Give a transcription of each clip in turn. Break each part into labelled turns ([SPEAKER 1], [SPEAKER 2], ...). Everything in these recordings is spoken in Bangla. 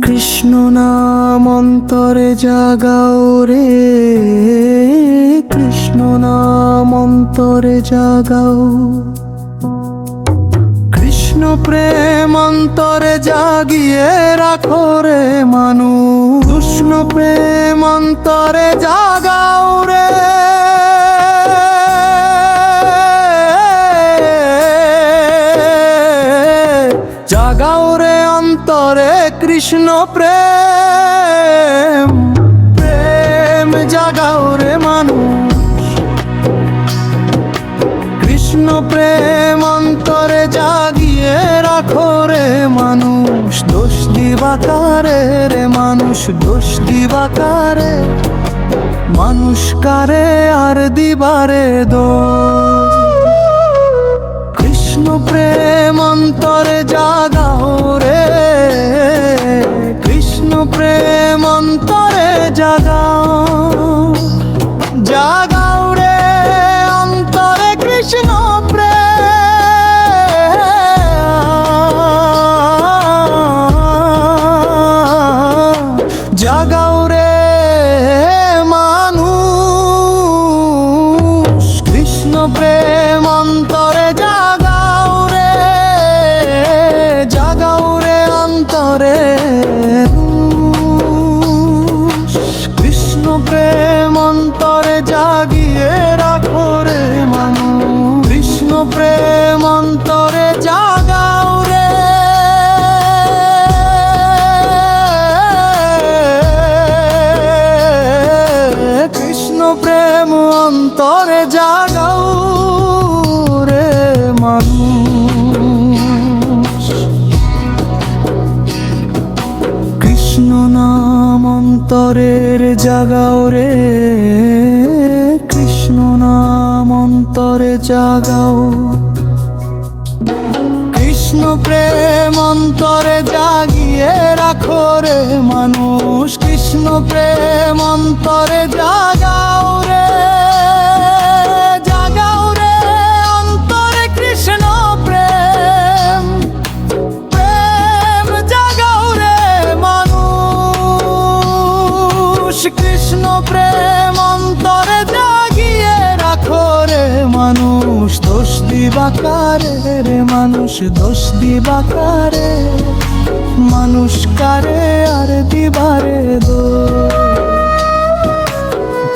[SPEAKER 1] কৃষ্ণ নাম অন্তরে জাগাও রে, কৃষ্ণ নাম অন্তরে জাগাও। কৃষ্ণ প্রেম অন্তরে জাগিয়ে রাখো রে মানুষ, কৃষ্ণ প্রেম অন্তরে জাগাও রে। জাগাও রে অন্তরে কৃষ্ণ প্রেম, প্রেম জাগাও রে মানুষ। কৃষ্ণ প্রেম অন্তরে জাগিয়ে রাখো রে মানুষ। দোষ দিবা কারে রে মানুষ, দোষ দিবা কারে মানুষ, কারে আর দিবারে দোষ। কৃষ্ণ প্রেম অন্তরে জাগাও রে, কৃষ্ণ প্রেম অন্তরে জাগাও। জাগাও রে অন্তরে কৃষ্ণ প্রেম, জাগাও রে মানুষ। কৃষ্ণ প্রেম অন্তরে জাগাও রে, জাগাও রে অন্তরে। কৃষ্ণ প্রেম অন্তরে জাগিয়ে রাখো রে মানুষ, কৃষ্ণ প্রেম অন্তরে জাগাও রে। কৃষ্ণ প্রেম অন্তরে জাগাও রে মানুষ। কৃষ্ণ নাম অন্তরের জাগাও রে, কৃষ্ণ নাম অন্তরে জাগাও। কৃষ্ণ প্রেম অন্তরে জাগিয়ে রাখো রে মানুষ, কৃষ্ণ প্রেম অন্তরে জাগাও রে। জাগাও রে অন্তরে কৃষ্ণ প্রেম, প্রেম জাগাও রে মানুষ। কৃষ্ণ প্রেম অন্তরে জাগিয়ে রাখো রে মানুষ। দোষ দিবা কারে রে মানুষ, দোষ দিবা কারে মানুষ, কারে আর দিবারে দোষ।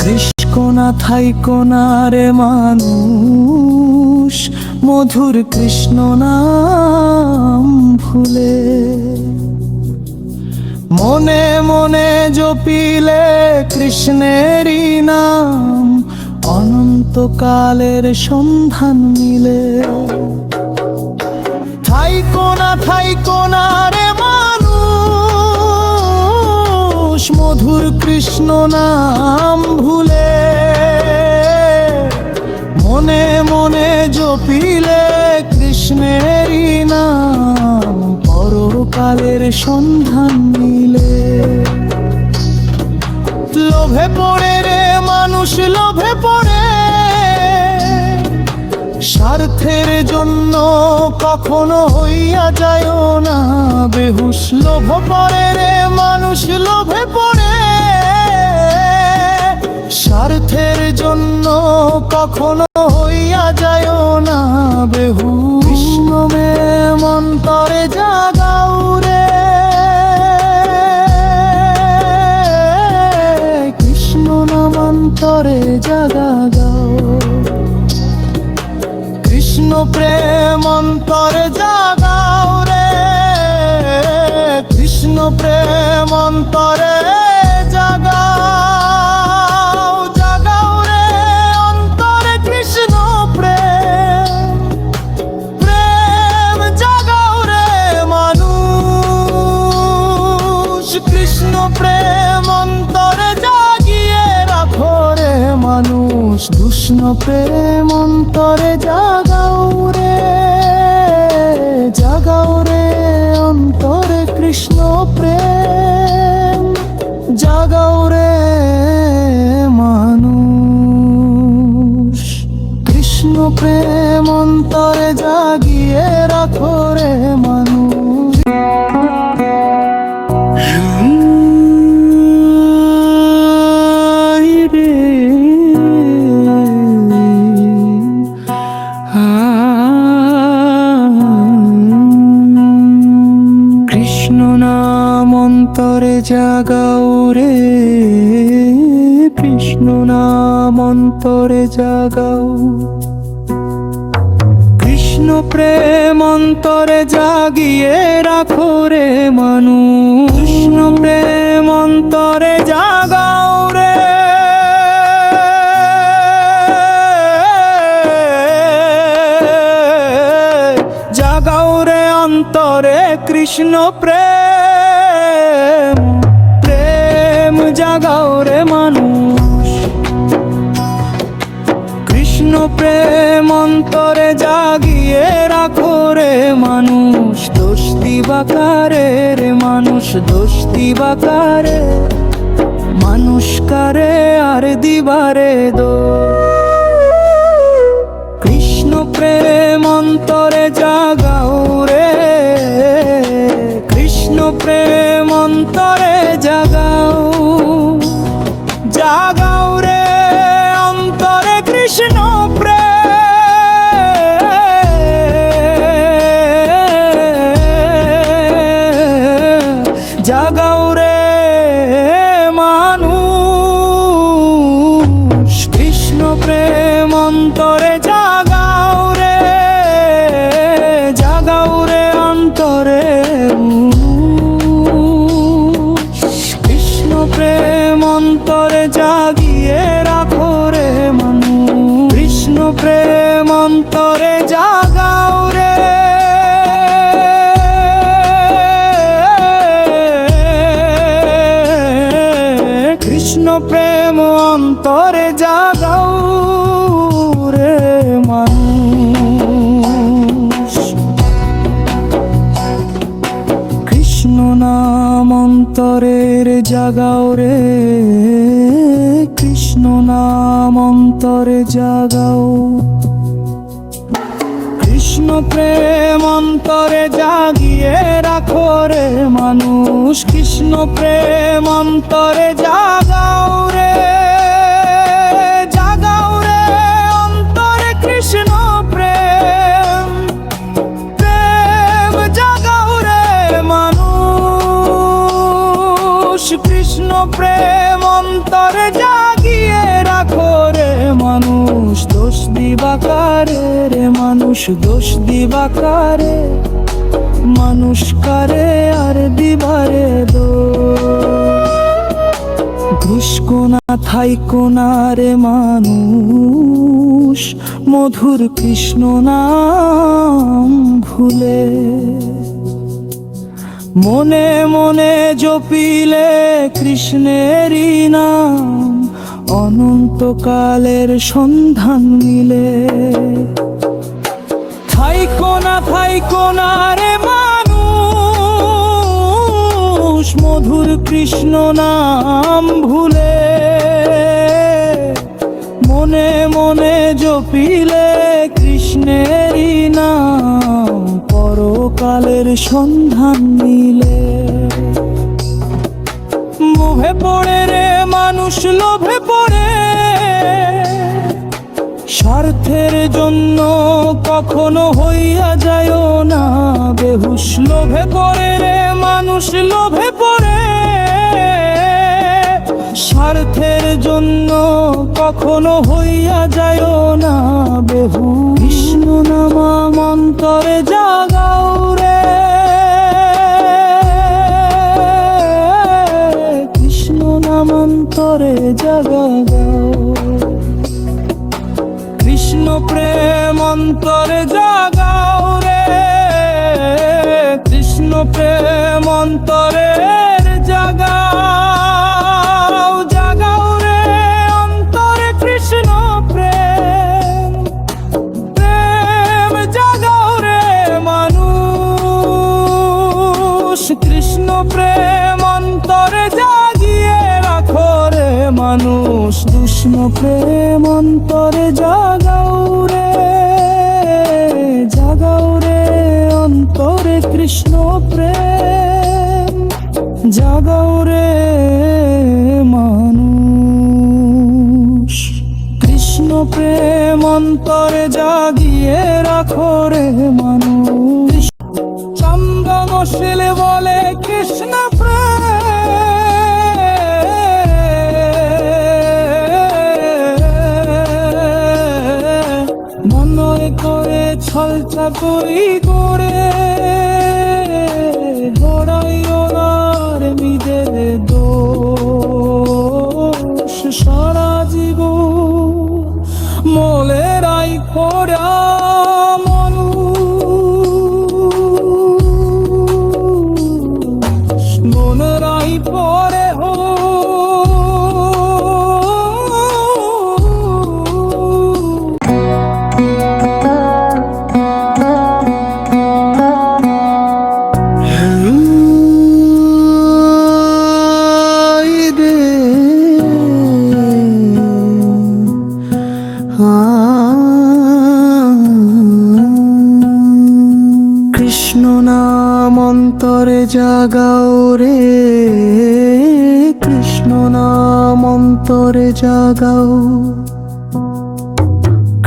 [SPEAKER 1] কৃষ্ণ না থাইকো না রে মানুষ, মধুর কৃষ্ণ নাম ভুলে। মনে মনে জপিলে কৃষ্ণেরই নাম, অনন্তকালের সন্ধান মিলে। থাইকো না রে মানুষ, মধুর কৃষ্ণ নাম ভুলে। মনে মনে জপিলে কৃষ্ণেরই নাম, পরকালের সন্ধান মিলে। লোভে পড়ে রে মানুষ, লোভে পড়ে স্বার্থের জন্য কখনো হইয়া যায় না বেহুশ। লোভ পড়ে রে মানুষ, লোভে পড়ে স্বার্থের জন্য কখনো হইয়া যায় না বেহুশ। কৃষ্ণ প্রেম অন্তরে জাগাও রে, কৃষ্ণ নাম অন্তরে জাগাও। কৃষ্ণ প্রেম অন্তরে জাগাও রে, কৃষ্ণ প্রেম অন্তরে জাগাও। জাগাও রে অন্তরে কৃষ্ণ প্রেম, প্রেম জাগাও রে মানুষ। কৃষ্ণ প্রেম অন্তরে জাগিয়ে রাখো রে মানুষ, কৃষ্ণ প্রেম অন্তরে জাগাও রে। জাগাও রে অন্তরে কৃষ্ণ প্রেম, জাগাও রে মানুষ। কৃষ্ণ প্রেম অন্তরে জাগিয়ে জাগিয়ে রাখো রে মানুষ। কৃষ্ণ নাম অন্তরে জাগাও রে, কৃষ্ণ নাম অন্তরে জাগাও। কৃষ্ণ প্রেম অন্তরে জাগিয়ে রাখো রে মানুষ। কৃষ্ণ প্রেম অন্তরে জাগাও রে, জাগাও রে অন্তরে কৃষ্ণ প্রেম। প্রেম জাগাও রে মানুষ। কৃষ্ণ প্রেম অন্তরে জাগিয়ে রাখো রে মানুষ। দোষ দিবাকারে রে মানুষ, দোষ দিবাকারে মানুষ কারে আর দিবারে দোষ। কৃষ্ণ প্রেম অন্তরে জাগাও রে, কৃষ্ণ প্রেম অন্তরে জাগাও। জাগাও রে অন্তরে কৃষ্ণ প্রেম। জাগাও রে মানুষ। কৃষ্ণ প্রেম অন্তরে জাগাও রে, জাগাও রে অন্তরে। কৃষ্ণ প্রেম অন্তরে জাগিয়ে রাখো রে মানুষ। কৃষ্ণ প্রেম অন্তরে জাগাও রে, কৃষ্ণ প্রেম অন্তরে জাগাও রে মানুষ। কৃষ্ণ নাম অন্তরের জাগাও রে, কৃষ্ণ নাম অন্তরে জাগাও। কৃষ্ণ প্রেম অন্তরে জাগিয়ে রাখো রে মানুষ। কৃষ্ণ প্রেম অন্তরে জাগাও রে, জাগাও রে অন্তরে কৃষ্ণ প্রেম। প্রেম জাগাও রে মানুষ। কৃষ্ণ প্রেম অন্তরে জাগিয়ে রাখো রে মানুষ। দোষ দিবাকারে রে মানুষ, দোষ দিবাকারে মানুষ কারে আর দিবারে দোষ। ঘুষ কোনা থাই কোনা রে মানুষ, মধুর কৃষ্ণ নাম ভুলে। মনে মনে জপিলে কৃষ্ণেরই নাম, অনন্তকালের সন্ধান মিলে। থাইকো না রে মানুষ, মধুর কৃষ্ণ নাম ভুলে। মনে মনে জপিলে কৃষ্ণেরই নাম, পরকালের সন্ধান মিলে। মোহে পড়ে রে মানুষ লোভে পড়ে, স্বার্থের জন্য কখনো হইয়া যায় না বেহুশ। লোভে পড়ে রে মানুষ লোভে পড়ে, স্বার্থের জন্য কখনো হইয়া যায় না বেহুশ। কৃষ্ণ নাম অন্তরে জাগাও রে, কৃষ্ণ নাম অন্তরে জাগাও। কৃষ্ণ প্রেম অন্তরে জাগাও রে, কৃষ্ণ প্রেম অন্তরে জাগাও। জাগাও রে অন্তরে কৃষ্ণ প্রেম। প্রেম জাগাও রে মানুষ। কৃষ্ণ প্রেম অন্তরে জাগিয়ে রাখো রে মানুষ। কৃষ্ণ প্রেম অন্তরে জাগাও রে, জাগাও রে। কৃষ্ণ প্রেম জাগাও রে মানুষ, কৃষ্ণ প্রেম অন্তরে জাগিয়ে রাখো রে মানুষ। চন্দনশীল বলে কৃষ্ণ প্রেম, মনে করে ছল চাতুরি করে হরাই ওনার নিজের দোষ। সারা জীবন মোলেরাই খোরা মানুষ, মনেরাই পরে হো কৃষ্ণ নাম অন্তরে জাগাও রে, কৃষ্ণ নাম অন্তরে জাগাও।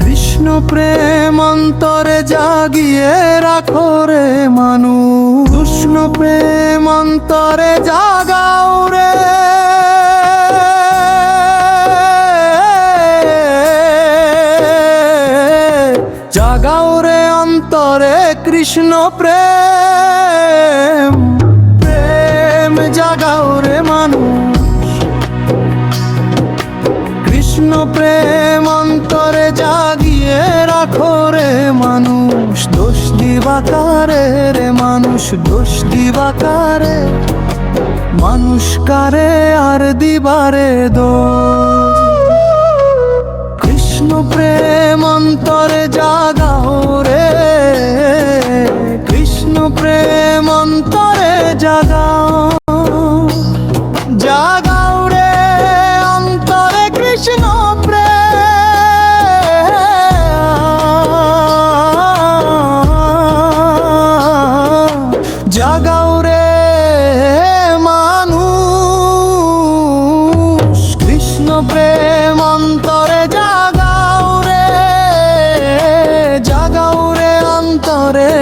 [SPEAKER 1] কৃষ্ণ প্রেম অন্তরে জাগিয়ে রাখো রে মানুষ, কৃষ্ণ প্রেম অন্তরে জাগাও রে। জাগাও রে অন্তরে কৃষ্ণ প্রেম, প্রেম জাগাও রে মানুষ। কৃষ্ণ প্রেম অন্তরে জাগিয়ে রাখো রে মানুষ। দোষ দিবাকারে রে মানুষ, দোষ দিবাকারে মানুষ কারে আর দিবারে দোষ। কৃষ্ণ প্রেম অন্তরে জাগাও রে, কৃষ্ণ প্রেম অন্তরে জাগাও। জাগাও রে অন্তরে কৃষ্ণ প্রেম, জাগাও রে মানুষ। কৃষ্ণ প্রেম অন্তরে জাগাও রে, জাগাও রে অন্তরে।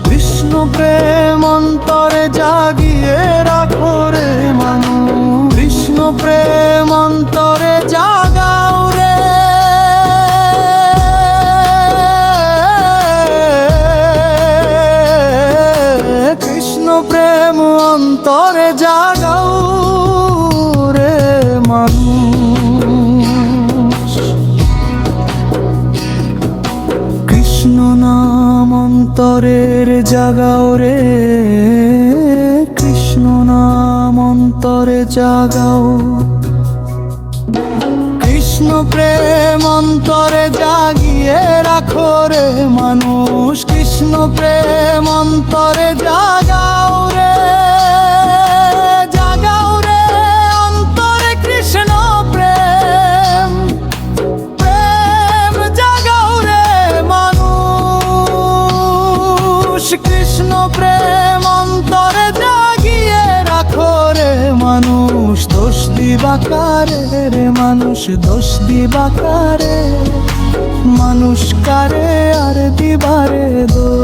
[SPEAKER 1] কৃষ্ণ প্রেম অন্তরে জাগিয়ে রাখো রে মানুষ, কৃষ্ণ প্রেম অন্তরে জাগাও রে। কৃষ্ণ প্রেম অন্তরে জাগাও রে মানুষ। কৃষ্ণ নাম অন্তরের জাগাও রে, কৃষ্ণ নাম অন্তরে জাগাও। কৃষ্ণ প্রেম অন্তরে জাগিয়ে রাখো রে মানুষ, কৃষ্ণ প্রেম অন্তরে জাগাও রে। জাগাও রে অন্তরে কৃষ্ণ প্রেম, প্রেম জাগাও রে মানুষ। কৃষ্ণ প্রেম অন্তরে জাগিয়ে রাখো রে মানুষ। দোষ দিবাকারে রে মানুষ, দোষ দিবাকারে মানুষ কারে আর দিবারে দোষ।